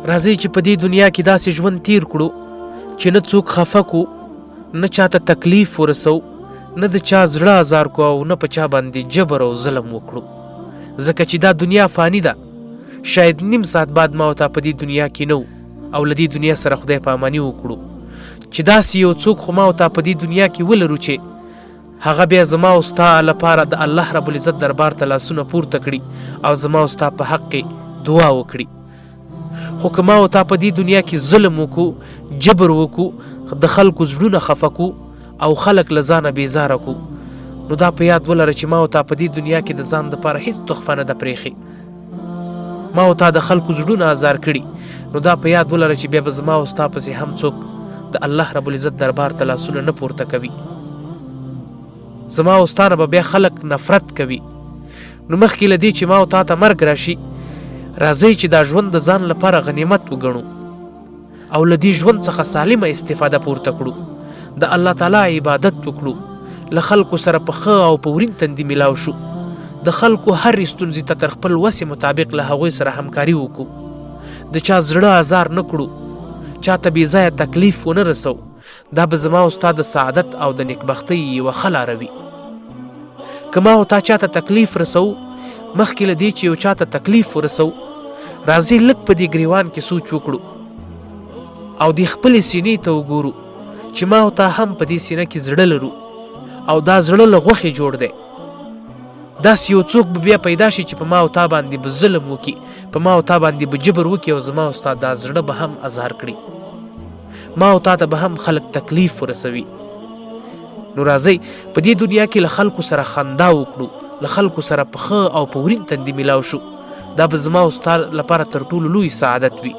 راځئ چې په دې دنیا کې داسې ژوند تیر کړو چې نه څوک خفه کو، نه چاته تکلیف ورسو، نه د چا زړه ازار کو او نه په چا باندې جبر او ظلم وکړو. ځکه چې دا دنیا فانی ده. شاید نیم ساعت بعد ما او تا په دې دنیا کې نه او له دې دنیا سره خدای پاماني وکړو چې داسې یو څوک خو ما او تا په دې دنیا کې ولرو چې هغه بیا زما او ستا لپاره د الله رب العزت دربار ته لاسونه پورته کړي او زما او ستا په حق کې دعا وکړي. خو که ما او تا په دې دنیا کې ظلم وکړو، جبر وکړو، د خلکو زړونه خفه کو او خلک له ځانه بیزاره کو، نو دا په یاد ولره چې ما او تا په دې دنیا کې د ځان دپاره هیڅ تحفه نه ده پرېښې. ما او تا د خلکو زړونه ازار کړي، نو دا په یاد ولره چې بیا به زما او ستا پسې هم څوک د الله رب العزت دربار ته لاسونه نه پورته کوي. زما او ستا نه به بیا خلک نفرت کوي. نو مخکې له دې چې ما او تا ته مرګ راشي، راځئ چې دا ژوند د ځان لپاره غنیمت وګڼو او له دې ژوند څخه سالمه استفاده پورته کړو، د الله تعالی عبادت وکړو، له خلکو سره په ښه او په ورین تندي میلاو شو، د خلکو هرې ستونزې ته تر خپل وسې مطابق له هغوی سره همکاري وکړو، د چا زړه ازار نه کړو، چاته بې ځایه تکلیف ونه رسو. دا به زما او ستا د سعادت او د نیکبختۍ یوه ښه لاره وي. که ما او تا چاته تکلیف رسو، مخکې له دې چې یو چاته تکلیف ورسو، راځئ لږ په دې ګریوان کې سوچ وکړو او دې خپلې سینې ته وګورو چې ما او تا هم په دې سینه کې زړه لرو او دا زړه له غوښې جوړ دی. داسې یو څوک به بیا پیدا شي چې په ما او تا باندې به ظلم وکړي، په ما او تا باندې به جبر وکړي او زما او ستا دا زړه به هم ازار کړي، ما او تا ته به هم خلک تکلیف ورسوي. نو راځئ په دې دنیا کې له خلکو سره خندا وکړو، له خلکو سره په ښه او په ورین تندي میلاو شو. دا به زما او ستا لپاره تر ټولو لوی سعادت وي.